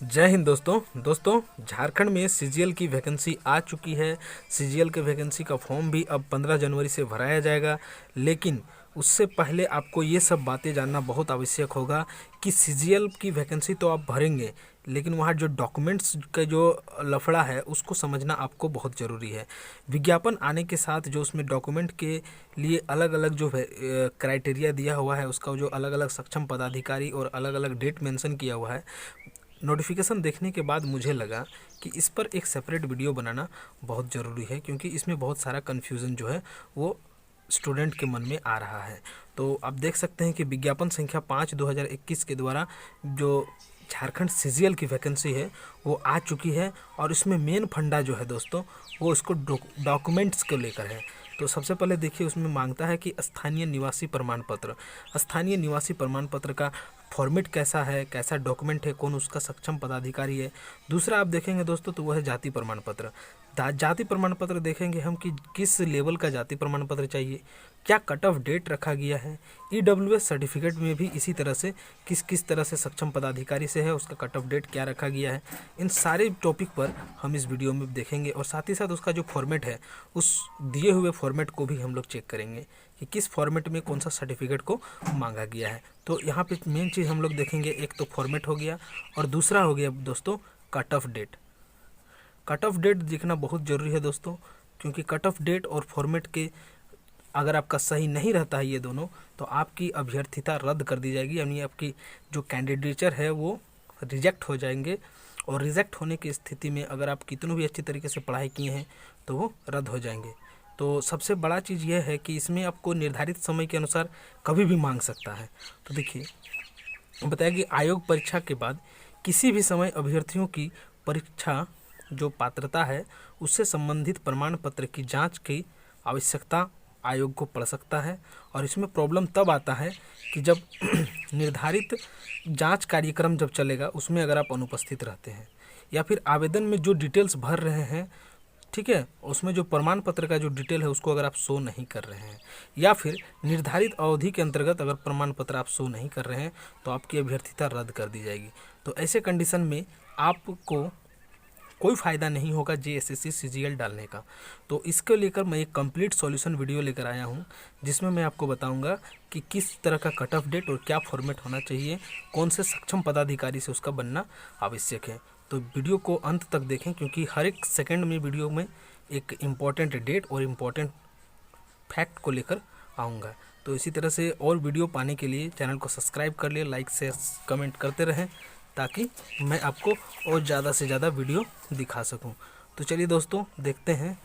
जय हिंद दोस्तों झारखंड में सीजीएल की वैकेंसी आ चुकी है। सीजीएल के वैकेंसी का फॉर्म भी अब 15 जनवरी से भराया जाएगा। लेकिन उससे पहले आपको ये सब बातें जानना बहुत आवश्यक होगा कि सीजीएल की वैकेंसी तो आप भरेंगे, लेकिन वहाँ जो डॉक्यूमेंट्स का जो लफड़ा है उसको समझना आपको बहुत ज़रूरी है। विज्ञापन आने के साथ जो उसमें डॉक्यूमेंट के लिए अलग अलग जो क्राइटेरिया दिया हुआ है, उसका जो अलग अलग सक्षम पदाधिकारी और अलग अलग डेट मेंशन किया हुआ है, नोटिफिकेशन देखने के बाद मुझे लगा कि इस पर एक सेपरेट वीडियो बनाना बहुत ज़रूरी है, क्योंकि इसमें बहुत सारा कन्फ्यूज़न जो है वो स्टूडेंट के मन में आ रहा है। तो आप देख सकते हैं कि विज्ञापन संख्या 5/2021 के द्वारा जो झारखंड सीजीएल की वैकेंसी है वो आ चुकी है, और इसमें मेन फंडा जो है दोस्तों वो इसको डॉक्यूमेंट्स को लेकर है। तो सबसे पहले देखिए, उसमें मांगता है कि स्थानीय निवासी प्रमाण पत्र। स्थानीय निवासी प्रमाण पत्र का फॉर्मेट कैसा है, कैसा डॉक्यूमेंट है, कौन उसका सक्षम पदाधिकारी है। दूसरा आप देखेंगे दोस्तों तो वह है जाति प्रमाण पत्र। जाति प्रमाण पत्र देखेंगे हम कि किस लेवल का जाति प्रमाण पत्र चाहिए, क्या कट ऑफ डेट रखा गया है। ईडब्ल्यूएस सर्टिफिकेट में भी इसी तरह से किस किस तरह से सक्षम पदाधिकारी से है, उसका कट ऑफ डेट क्या रखा गया है। इन सारे टॉपिक पर हम इस वीडियो में देखेंगे, और साथ ही साथ उसका जो फॉर्मेट है उस दिए हुए फॉर्मेट को भी हम लोग चेक करेंगे कि किस फॉर्मेट में कौन सा सर्टिफिकेट को मांगा गया है। तो यहाँ पे मेन चीज़ हम लोग देखेंगे, एक तो फॉर्मेट हो गया और दूसरा हो गया दोस्तों cut off date. Cut off date देखना बहुत ज़रूरी है दोस्तों, क्योंकि कट ऑफ डेट और फॉर्मेट के अगर आपका सही नहीं रहता है ये दोनों, तो आपकी अभ्यर्थिता रद्द कर दी जाएगी, यानी आपकी जो कैंडिडेचर है वो रिजेक्ट हो जाएंगे। और रिजेक्ट होने की स्थिति में अगर आप कितनों भी अच्छी तरीके से पढ़ाई किए हैं तो वो रद्द हो जाएंगे। तो सबसे बड़ा चीज़ यह है कि इसमें आपको निर्धारित समय के अनुसार कभी भी मांग सकता है। तो देखिए, बताया कि आयोग परीक्षा के बाद किसी भी समय अभ्यर्थियों की परीक्षा जो पात्रता है उससे संबंधित प्रमाण पत्र की जांच की आवश्यकता आयोग को पड़ सकता है। और इसमें प्रॉब्लम तब आता है कि जब निर्धारित जांच कार्यक्रम जब चलेगा उसमें अगर आप अनुपस्थित रहते हैं, या फिर आवेदन में जो डिटेल्स भर रहे हैं, ठीक है, उसमें जो प्रमाण पत्र का जो डिटेल है उसको अगर आप शो नहीं कर रहे हैं, या फिर निर्धारित अवधि के अंतर्गत अगर प्रमाण पत्र आप शो नहीं कर रहे हैं, तो आपकी अभ्यर्थिता रद्द कर दी जाएगी। तो ऐसे कंडीशन में आपको कोई फ़ायदा नहीं होगा जेएसएससी सीजीएल डालने का। तो इसको लेकर मैं एक कंप्लीट सॉल्यूशन वीडियो लेकर आया हूँ, जिसमें मैं आपको बताऊंगा कि किस तरह का कट ऑफ डेट और क्या फॉर्मेट होना चाहिए, कौन से सक्षम पदाधिकारी से उसका बनना आवश्यक है। तो वीडियो को अंत तक देखें, क्योंकि हर एक सेकंड में वीडियो में एक इम्पॉर्टेंट डेट और इम्पॉर्टेंट फैक्ट को लेकर आऊँगा। तो इसी तरह से और वीडियो पाने के लिए चैनल को सब्सक्राइब कर लिए, लाइक से कमेंट करते रहें, ताकि मैं आपको और ज़्यादा से ज़्यादा वीडियो दिखा सकूं। तो चलिए दोस्तों देखते हैं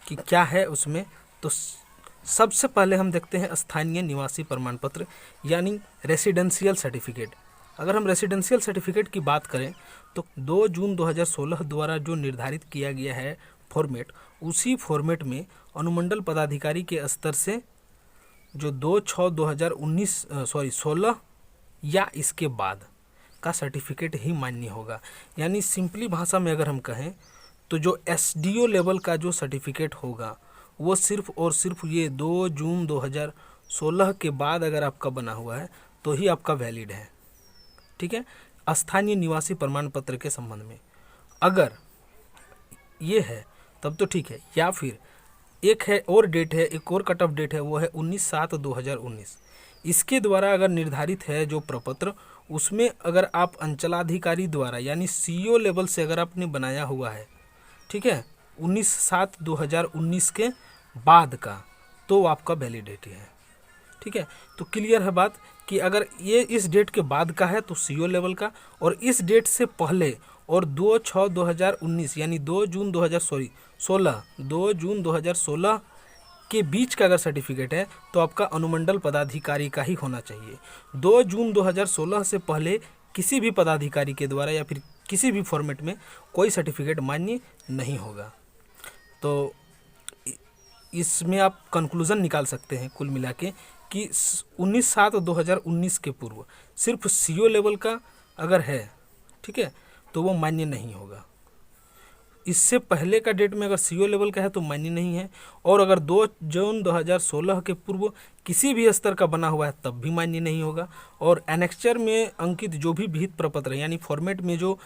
कि क्या है उसमें। तो सबसे पहले हम देखते हैं स्थानीय निवासी प्रमाण पत्र, यानी रेसिडेंशियल सर्टिफिकेट। अगर हम रेसिडेंशियल सर्टिफिकेट की बात करें तो 2 जून 2016 द्वारा जो निर्धारित किया गया है फॉर्मेट, उसी फॉर्मेट में अनुमंडल पदाधिकारी के स्तर से जो 2/6/2019 या इसके बाद का सर्टिफिकेट ही मान्य होगा। यानी सिंपली भाषा में अगर हम कहें तो जो एसडीओ लेवल का जो सर्टिफिकेट होगा वो सिर्फ और सिर्फ ये 2 जून 2016 के बाद अगर आपका बना हुआ है तो ही आपका वैलिड है, ठीक है, स्थानीय निवासी प्रमाण पत्र के संबंध में। अगर ये है तब तो ठीक है, या फिर एक है और डेट है, एक और कट ऑफ डेट है, वो है 19/7/2019। इसके द्वारा अगर निर्धारित है जो प्रपत्र, उसमें अगर आप अंचलाधिकारी द्वारा यानी सीईओ लेवल से अगर आपने बनाया हुआ है, ठीक है, 19/7/2019 के बाद का, तो आपका वैलिडिटी है, ठीक है। तो क्लियर है बात कि अगर ये इस डेट के बाद का है तो सीईओ लेवल का, और इस डेट से पहले और 2/6/2019 यानी 2 जून 2016 के बीच का अगर सर्टिफिकेट है तो आपका अनुमंडल पदाधिकारी का ही होना चाहिए। 2 जून 2016 से पहले किसी भी पदाधिकारी के द्वारा या फिर किसी भी फॉर्मेट में कोई सर्टिफिकेट मान्य नहीं होगा। तो इसमें आप कंक्लूज़न निकाल सकते हैं कुल मिला के कि 19/7/2019 के पूर्व सिर्फ सीईओ लेवल का अगर है, ठीक है, तो वो मान्य नहीं होगा। इससे पहले का डेट में अगर सीओ लेवल का है तो मान्य नहीं है, और अगर 2 जून 2016 के पूर्व किसी भी स्तर का बना हुआ है तब भी मान्य नहीं होगा। और एनेक्चर में अंकित जो भी विहित प्रपत्र है, यानी फॉर्मेट में जो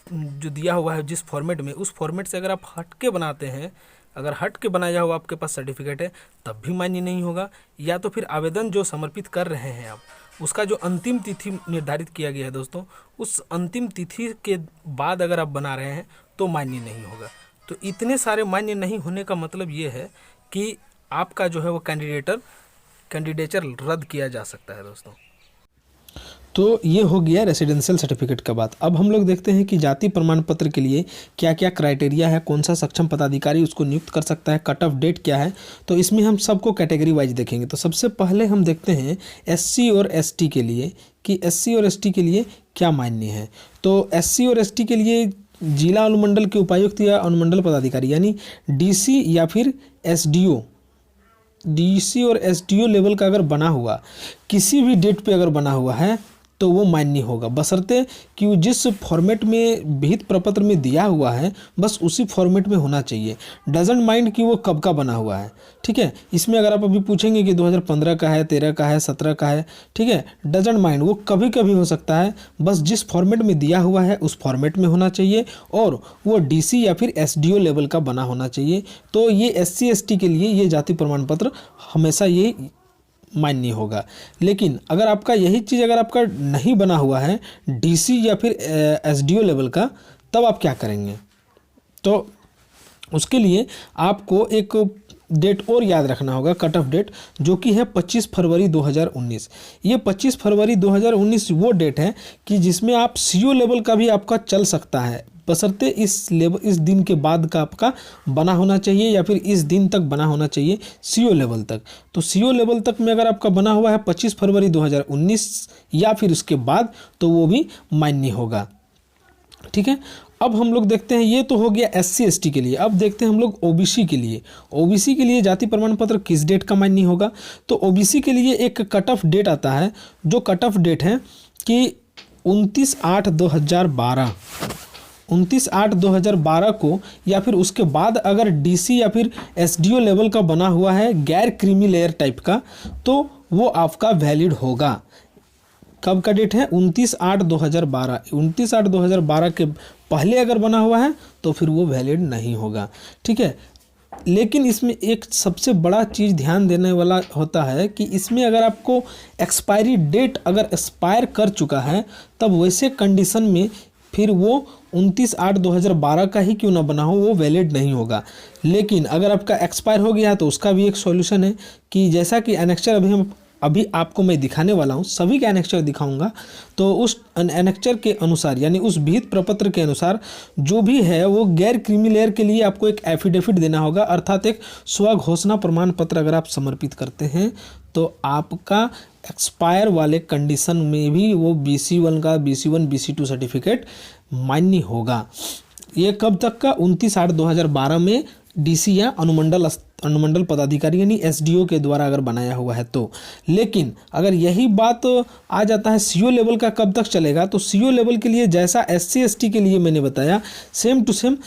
दिया हुआ है, जिस फॉर्मेट में, उस फॉर्मेट से अगर आप हट के बनाते हैं, अगर हट के बनाया हुआ आपके पास सर्टिफिकेट है तब भी मान्य नहीं होगा। या तो फिर आवेदन जो समर्पित कर रहे हैं आप, उसका जो अंतिम तिथि निर्धारित किया गया है दोस्तों, उस अंतिम तिथि के बाद अगर आप बना रहे हैं तो मान्य नहीं होगा। तो इतने सारे मान्य नहीं होने का मतलब ये है कि आपका जो है वो कैंडिडेचर रद्द किया जा सकता है दोस्तों। तो ये हो गया रेसिडेंशियल सर्टिफिकेट का बात। अब हम लोग देखते हैं कि जाति प्रमाण पत्र के लिए क्या क्या क्राइटेरिया है, कौन सा सक्षम पदाधिकारी उसको नियुक्त कर सकता है, कट ऑफ डेट क्या है। तो इसमें हम सबको कैटेगरी वाइज देखेंगे। तो सबसे पहले हम देखते हैं एससी और एसटी के लिए कि एससी और एसटी के लिए क्या मान्य है। तो एससी और एसटी के लिए जिला अनुमंडल के उपायुक्त या अनुमंडल पदाधिकारी यानी डीसी या फिर एसडीओ, डीसी और एसडीओ लेवल का अगर बना हुआ, किसी भी डेट पे अगर बना हुआ है तो वो मान्य होगा, बशर्ते कि वो जिस फॉर्मेट में विहित प्रपत्र में दिया हुआ है बस उसी फॉर्मेट में होना चाहिए। डजंट माइंड कि वो कब का बना हुआ है, ठीक है। इसमें अगर आप अभी पूछेंगे कि 2015 का है, 13 का है, 17 का है, ठीक है, डजंट माइंड, वो कभी कभी हो सकता है, बस जिस फॉर्मेट में दिया हुआ है उस फॉर्मेट में होना चाहिए और वो डीसी या फिर एसडीओ लेवल का बना होना चाहिए। तो ये एससी एसटी के लिए ये जाति प्रमाण पत्र हमेशा ये मान्य होगा। लेकिन अगर आपका यही चीज़ अगर आपका नहीं बना हुआ है डीसी या फिर एसडीओ लेवल का, तब आप क्या करेंगे? तो उसके लिए आपको एक डेट और याद रखना होगा, कट ऑफ डेट, जो कि है 25 फरवरी 2019। ये 25 फरवरी 2019 वो डेट है कि जिसमें आप सीओ लेवल का भी आपका चल सकता है, बशर्ते इस दिन के बाद का आपका बना होना चाहिए या फिर इस दिन तक बना होना चाहिए सीओ लेवल तक। तो सीओ लेवल तक में अगर आपका बना हुआ है 25 फरवरी 2019 या फिर उसके बाद, तो वो भी मान्य होगा, ठीक है। अब हम लोग देखते हैं, ये तो हो गया एससी एसटी के लिए। अब देखते हैं हम लोग ओबीसी के लिए। ओबीसी के लिए जाति प्रमाण पत्र किस डेट का मान्य होगा? तो ओबीसी के लिए एक कट ऑफ डेट आता है, जो कट ऑफ डेट है कि 29/8/2012 को या फिर उसके बाद अगर डीसी या फिर एसडीओ लेवल का बना हुआ है गैर क्रीमी लेयर टाइप का, तो वो आपका वैलिड होगा। कब का डेट है? 29/8/2012। 29/8/2012 के पहले अगर बना हुआ है तो फिर वो वैलिड नहीं होगा, ठीक है। लेकिन इसमें एक सबसे बड़ा चीज़ ध्यान देने वाला होता है कि इसमें अगर आपको एक्सपायरी डेट अगर एक्सपायर कर चुका है, तब वैसे कंडीशन में फिर वो 29/8/2012 का ही क्यों ना बना हो वो वैलिड नहीं होगा। लेकिन अगर आपका एक्सपायर हो गया है तो उसका भी एक सॉल्यूशन है कि जैसा कि एनेक्चर अभी आपको मैं दिखाने वाला हूँ, सभी का एनेक्चर दिखाऊंगा। तो उस एनेक्चर के अनुसार यानी उस विहित प्रपत्र के अनुसार जो भी है वो गैर क्रीमी लेयर के लिए आपको एक एफिडेविट देना होगा, अर्थात एक स्वघोषणा प्रमाण पत्र अगर आप समर्पित करते हैं तो आपका एक्सपायर वाले कंडीशन में भी वो BC1 का BC1 BC2 सर्टिफिकेट मान्य होगा। ये कब तक का? 29/8/2012 में डीसी या अनुमंडल पदाधिकारी यानी एसडीओ के द्वारा अगर बनाया हुआ है तो। लेकिन अगर यही बात आ जाता है सीओ लेवल का कब तक चलेगा, तो सीओ लेवल के लिए जैसा एससी एसटी के लिए मैंने बताया, सेम टू सेम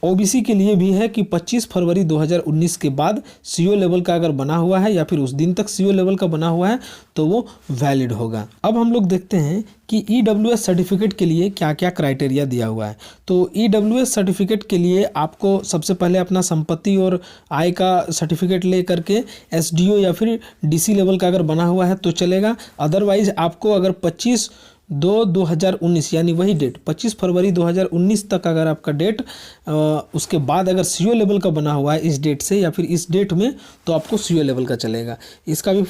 ओबीसी के लिए भी है कि 25 फरवरी 2019 के बाद सीओ लेवल का अगर बना हुआ है या फिर उस दिन तक सीओ लेवल का बना हुआ है तो वो वैलिड होगा। अब हम लोग देखते हैं कि ईडब्ल्यूएस सर्टिफिकेट के लिए क्या क्या क्राइटेरिया दिया हुआ है। तो ईडब्ल्यूएस सर्टिफिकेट के लिए आपको सबसे पहले अपना संपत्ति और आय का सर्टिफिकेट ले करके एसडीओ या फिर डीसी लेवल का अगर बना हुआ है तो चलेगा। अदरवाइज आपको अगर 25/2/2019 यानी वही डेट 25 फरवरी 2019 तक अगर आपका डेट उसके बाद अगर सीओ लेवल का बना हुआ है इस डेट से या फिर इस डेट में, तो आपको सीओ लेवल का चलेगा। इसका भी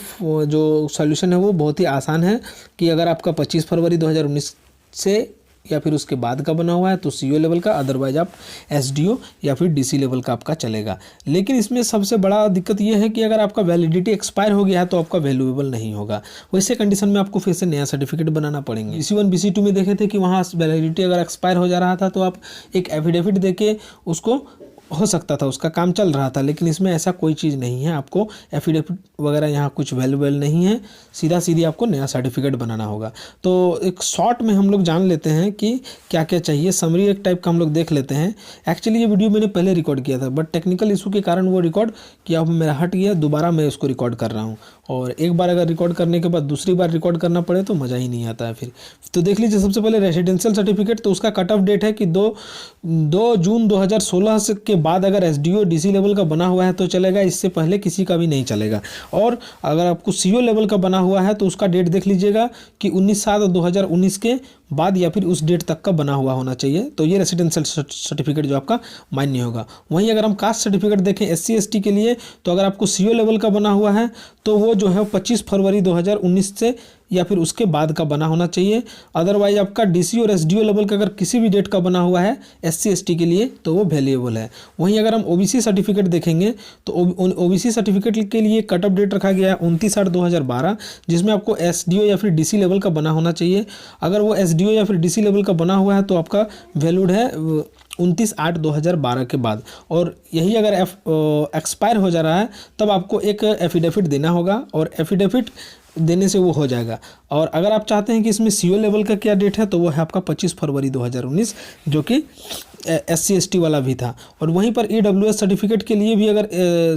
जो सॉल्यूशन है वो बहुत ही आसान है कि अगर आपका 25 फरवरी 2019 से या फिर उसके बाद का बना हुआ है तो सीओ लेवल का, अदरवाइज आप एसडीओ या फिर डीसी लेवल का आपका चलेगा। लेकिन इसमें सबसे बड़ा दिक्कत ये है कि अगर आपका वैलिडिटी एक्सपायर हो गया है तो आपका वैल्यूएबल नहीं होगा। वैसे कंडीशन में आपको फिर से नया सर्टिफिकेट बनाना पड़ेंगे। BC1 BC2 में देखे थे कि वहाँ वैलिडिटी अगर एक्सपायर हो जा रहा था तो आप एक एफिडेविट देके उसको हो सकता था, उसका काम चल रहा था, लेकिन इसमें ऐसा कोई चीज़ नहीं है। आपको एफिडेविट वगैरह यहाँ कुछ वैल्यूबल नहीं है, सीधा सीधी आपको नया सर्टिफिकेट बनाना होगा। तो एक शॉर्ट में हम लोग जान लेते हैं कि क्या क्या चाहिए, समरी एक टाइप का हम लोग देख लेते हैं। एक्चुअली ये वीडियो मैंने पहले रिकॉर्ड किया था, बट टेक्निकल इशू के कारण वो रिकॉर्ड किया हुआ मेरा हट गया, दोबारा मैं उसको रिकॉर्ड कर रहा हूँ। और एक बार अगर रिकॉर्ड करने के बाद दूसरी बार रिकॉर्ड करना पड़े तो मज़ा ही नहीं आता है फिर। तो देख लीजिए, सबसे पहले रेसिडेंशियल सर्टिफिकेट, तो उसका कट ऑफ डेट है कि 2 जून 2016 के बाद अगर एसडीओ डीसी लेवल का बना हुआ है तो चलेगा, इससे पहले किसी का भी नहीं चलेगा। और अगर आपको सीओ लेवल का बना हुआ है तो उसका डेट देख लीजिएगा कि 19/7/2019 के बाद या फिर उस डेट तक का बना हुआ होना चाहिए। तो ये रेसिडेंशियल सर्टिफिकेट जो आपका मान्य होगा। वहीं अगर हम कास्ट सर्टिफिकेट देखें एससी एसटी के लिए, तो अगर आपको सीओ लेवल का बना हुआ है तो वो जो है 25 फरवरी 2019 से या फिर उसके बाद का बना होना चाहिए। अदरवाइज आपका डीसी और एसडीओ लेवल का अगर किसी भी डेट का बना हुआ है एससी एसटी के लिए तो वो वैल्यूएबल है। वहीं अगर हम ओबीसी सर्टिफिकेट देखेंगे तो ओबीसी सर्टिफिकेट के लिए कट ऑफ डेट रखा गया है 29/8/2012, जिसमें आपको एसडीओ या फिर डीसी लेवल का बना होना चाहिए। अगर वो एसडीओ या फिर डीसी लेवल का बना हुआ है तो आपका वैलिड है 29/8/2012 के बाद। और यही अगर एक्सपायर हो जा रहा है तब आपको एक एफिडेविट देना होगा, और एफिडेविट देने से वो हो जाएगा। और अगर आप चाहते हैं कि इसमें सीओ लेवल का क्या डेट है तो वो है आपका 25 फरवरी 2019, जो कि एससी एसटी वाला भी था। और वहीं पर ईडब्ल्यूएस सर्टिफिकेट के लिए भी अगर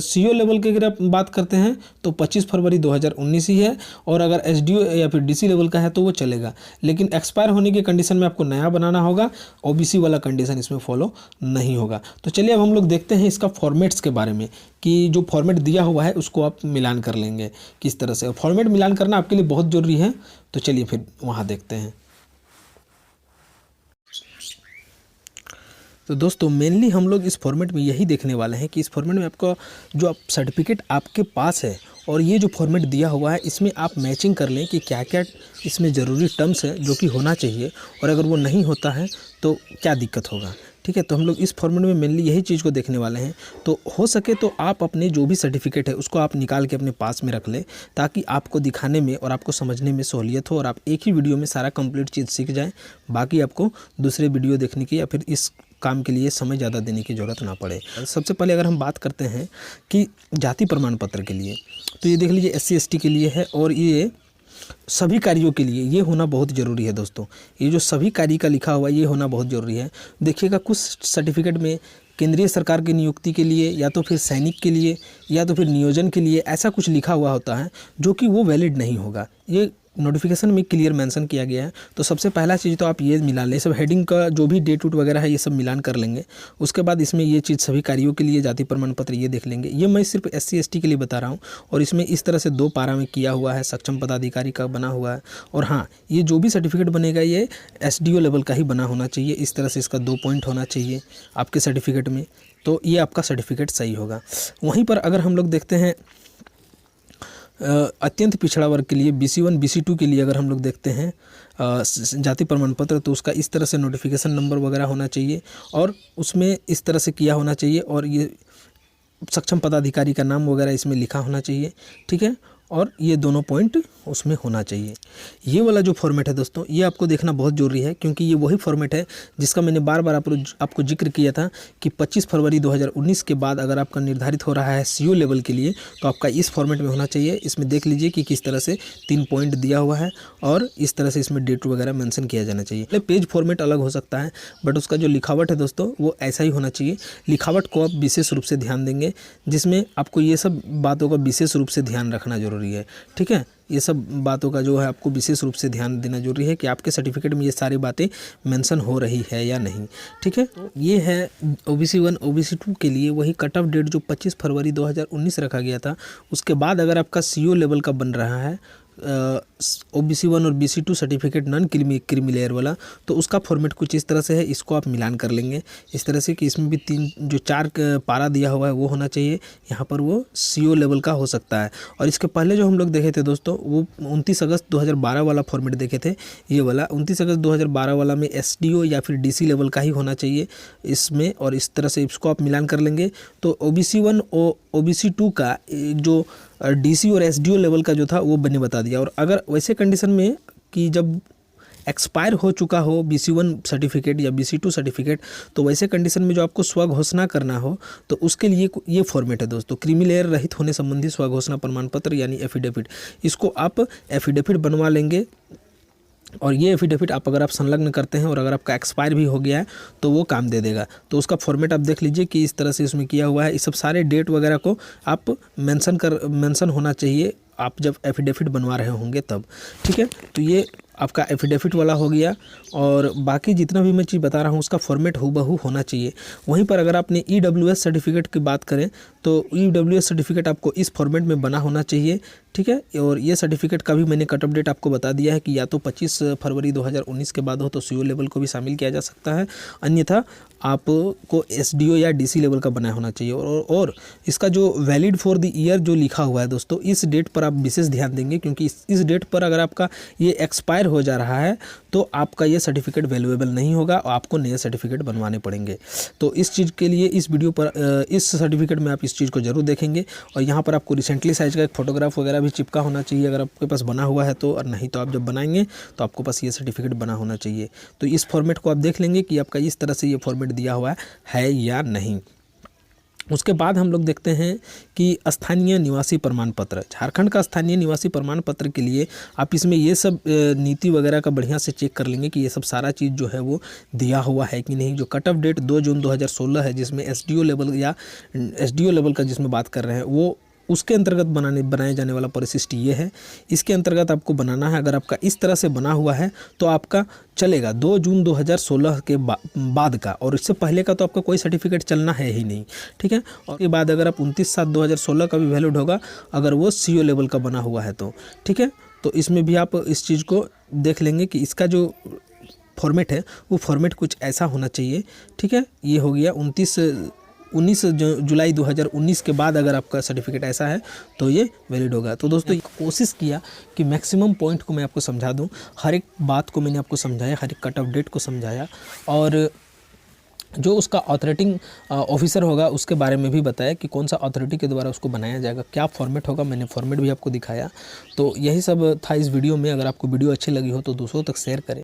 सीओ लेवल की अगर आप बात करते हैं तो 25 फरवरी 2019 ही है। और अगर एसडीओ या फिर डीसी लेवल का है तो वो चलेगा, लेकिन एक्सपायर होने की कंडीशन में आपको नया बनाना होगा, ओबीसी वाला कंडीशन इसमें फॉलो नहीं होगा। तो चलिए अब हम लोग देखते हैं इसका फॉर्मेट्स के बारे में, कि जो फॉर्मेट दिया हुआ है उसको आप मिलान कर लेंगे किस तरह से। फॉर्मेट मिलान करना आपके लिए बहुत ज़रूरी है, तो चलिए फिर वहाँ देखते हैं। तो दोस्तों मेनली हम लोग इस फॉर्मेट में यही देखने वाले हैं कि इस फॉर्मेट में आपका जो आप सर्टिफिकेट आपके पास है और ये जो फॉर्मेट दिया हुआ है इसमें आप मैचिंग कर लें कि क्या क्या इसमें ज़रूरी टर्म्स है जो कि होना चाहिए, और अगर वो नहीं होता है तो क्या दिक्कत होगा। ठीक है, तो हम लोग इस फॉर्मेट में मेनली यही चीज़ को देखने वाले हैं। तो हो सके तो आप अपने जो भी सर्टिफिकेट है उसको आप निकाल के अपने पास में रख लें, ताकि आपको दिखाने में और आपको समझने में सहूलियत हो और आप एक ही वीडियो में सारा कंप्लीट चीज़ सीख जाएं। बाकी आपको दूसरे वीडियो देखने की या फिर इस काम के लिए समय ज़्यादा देने की ज़रूरत ना पड़े। सबसे पहले अगर हम बात करते हैं कि जाति प्रमाण पत्र के लिए, तो ये देख लीजिए एससी एसटी के लिए है, और ये सभी कार्यों के लिए ये होना बहुत ज़रूरी है दोस्तों। ये जो सभी कार्य का लिखा हुआ है ये होना बहुत ज़रूरी है। देखिएगा कुछ सर्टिफिकेट में केंद्रीय सरकार की नियुक्ति के लिए या तो फिर सैनिक के लिए या तो फिर नियोजन के लिए ऐसा कुछ लिखा हुआ होता है जो कि वो वैलिड नहीं होगा। ये नोटिफिकेशन में क्लियर मेंशन किया गया है। तो सबसे पहला चीज़ तो आप ये मिला लें, सब हेडिंग का जो भी डेट वूट वगैरह है ये सब मिलान कर लेंगे। उसके बाद इसमें ये चीज़ सभी कार्यों के लिए जाति प्रमाण पत्र ये देख लेंगे। ये मैं सिर्फ एससी एसटी के लिए बता रहा हूँ, और इसमें इस तरह से 2 पारा में किया हुआ है, सक्षम पदाधिकारी का बना हुआ है। और हाँ, ये जो भी सर्टिफिकेट बनेगा ये एसडीओ लेवल का ही बना होना चाहिए। इस तरह से इसका 2 पॉइंट होना चाहिए आपके सर्टिफिकेट में, तो ये आपका सर्टिफिकेट सही होगा। वहीं पर अगर हम लोग देखते हैं अत्यंत पिछड़ा वर्ग के लिए BC1 BC2 के लिए अगर हम लोग देखते हैं जाति प्रमाण पत्र, तो उसका इस तरह से नोटिफिकेशन नंबर वगैरह होना चाहिए और उसमें इस तरह से किया होना चाहिए, और ये सक्षम पदाधिकारी का नाम वगैरह इसमें लिखा होना चाहिए। ठीक है, और ये दोनों पॉइंट उसमें होना चाहिए। ये वाला जो फॉर्मेट है दोस्तों ये आपको देखना बहुत ज़रूरी है, क्योंकि ये वही फॉर्मेट है जिसका मैंने बार बार आपको जिक्र किया था कि 25 फरवरी 2019 के बाद अगर आपका निर्धारित हो रहा है सीओ लेवल के लिए तो आपका इस फॉर्मेट में होना चाहिए। इसमें देख लीजिए कि किस तरह से 3 पॉइंट दिया हुआ है और इस तरह से इसमें डेट वगैरह मेंशन किया जाना चाहिए। पेज फॉर्मेट अलग हो सकता है, बट उसका जो लिखावट है दोस्तों वो ऐसा ही होना चाहिए। लिखावट को आप विशेष रूप से ध्यान देंगे, जिसमें आपको ये सब बातों का विशेष रूप से ध्यान रखना जरूरी है। ठीक है, ये सब बातों का जो है आपको विशेष रूप से ध्यान देना जरूरी है कि आपके सर्टिफिकेट में ये सारी बातें मेंशन हो रही है या नहीं। ठीक है, ये है OBC1 OBC2 के लिए वही कट ऑफ डेट जो 25 फरवरी 2019 रखा गया था। उसके बाद अगर आपका CO लेवल का बन रहा है OBC1 और BC2 certificate non creamy layer वाला, तो उसका फॉर्मेट कुछ इस तरह से है। इसको आप मिलान कर लेंगे इस तरह से कि इसमें भी 4 पारा दिया हुआ है वो होना चाहिए, यहाँ पर वो CO लेवल का हो सकता है। और इसके पहले जो हम लोग देखे थे दोस्तों वो 29 अगस्त 2012 वाला फॉर्मेट देखे थे। ये वाला 29 अगस्त 2012 वाला में SDO या फिर DC लेवल का ही होना चाहिए इसमें, और इस तरह से इसको आप मिलान कर लेंगे। तो OBC1 और OBC2 का जो DC और SDO लेवल का जो था वो मैंने बता दिया। और अगर वैसे कंडीशन में कि जब एक्सपायर हो चुका हो BC1 सर्टिफिकेट या BC2 सर्टिफिकेट, तो वैसे कंडीशन में जो आपको स्वघोषणा करना हो तो उसके लिए ये फॉर्मेट है दोस्तों, क्रीमी लेयर रहित होने संबंधी स्वघोषणा प्रमाण पत्र यानी एफिडेविट। इसको आप एफिडेविट बनवा लेंगे और ये एफिडेविट आप संलग्न करते हैं और अगर आपका एक्सपायर भी हो गया है तो वो काम दे देगा। तो उसका फॉर्मेट आप देख लीजिए कि इस तरह से इसमें किया हुआ है। ये सब सारे डेट वगैरह को आप मेंशन होना चाहिए आप जब एफिडेविट बनवा रहे होंगे तब, ठीक है। तो ये आपका एफिडेविट वाला हो गया और बाकी जितना भी मैं चीज़ बता रहा हूँ उसका फॉर्मेट हूबहू होना चाहिए। वहीं पर अगर आपने EWS सर्टिफिकेट की बात करें तो EWS सर्टिफिकेट आपको इस फॉर्मेट में बना होना चाहिए, ठीक है। और ये सर्टिफिकेट का भी मैंने कट ऑफ डेट आपको बता दिया है कि या तो 25 फरवरी 2019 के बाद हो तो CO लेवल को भी शामिल किया जा सकता है, अन्यथा आपको SDO या DC लेवल का बना होना चाहिए। और इसका जो वैलिड फॉर द ईयर जो लिखा हुआ है दोस्तों, इस डेट पर आप विशेष ध्यान देंगे क्योंकि इस डेट पर अगर आपका ये एक्सपायर हो जा रहा है तो आपका ये सर्टिफिकेट वैल्यूएबल नहीं होगा और आपको नए सर्टिफिकेट बनवाने पड़ेंगे। तो इस चीज़ के लिए इस वीडियो पर इस सर्टिफिकेट में आप इस चीज़ को जरूर देखेंगे। और यहाँ पर आपको रिसेंटली साइज का एक फोटोग्राफ वगैरह भी चिपका होना चाहिए अगर आपके पास बना हुआ है तो, और नहीं तो आप जब बनाएंगे तो आपको पास ये सर्टिफिकेट बना होना चाहिए। तो इस फॉर्मेट को आप देख लेंगे कि आपका इस तरह से ये फॉर्मेट दिया हुआ है या नहीं। उसके बाद हम लोग देखते हैं कि स्थानीय निवासी प्रमाण पत्र, झारखंड का स्थानीय निवासी प्रमाण पत्र के लिए आप इसमें ये सब नीति वगैरह का बढ़िया से चेक कर लेंगे कि ये सब सारा चीज़ जो है वो दिया हुआ है कि नहीं। जो कट ऑफ डेट 2 जून 2016 है जिसमें SDO लेवल का जिसमें बात कर रहे हैं वो उसके अंतर्गत बनाए जाने वाला परिशिष्ट ये है। इसके अंतर्गत आपको बनाना है। अगर आपका इस तरह से बना हुआ है तो आपका चलेगा 2 जून 2016 के बाद का, और इससे पहले का तो आपका कोई सर्टिफिकेट चलना है ही नहीं, ठीक है। और के बाद अगर आप 29/7/2016 का भी वैलिड होगा अगर वो CO लेवल का बना हुआ है तो, ठीक है। तो इसमें भी आप इस चीज़ को देख लेंगे कि इसका जो फॉर्मेट है वो फॉर्मेट कुछ ऐसा होना चाहिए, ठीक है। ये हो गया 19 जुलाई 2019 के बाद अगर आपका सर्टिफिकेट ऐसा है तो ये वैलिड होगा। तो दोस्तों कोशिश किया कि मैक्सिमम पॉइंट को मैं आपको समझा दूं, हर एक बात को मैंने आपको समझाया, हर एक कट ऑफ डेट को समझाया और जो उसका ऑथराइटिंग ऑफिसर होगा उसके बारे में भी बताया कि कौन सा अथॉरिटी के द्वारा उसको बनाया जाएगा, क्या फॉर्मेट होगा, मैंने फॉर्मेट भी आपको दिखाया। तो यही सब था इस वीडियो में। अगर आपको वीडियो अच्छी लगी हो तो दूसरों तक शेयर करें।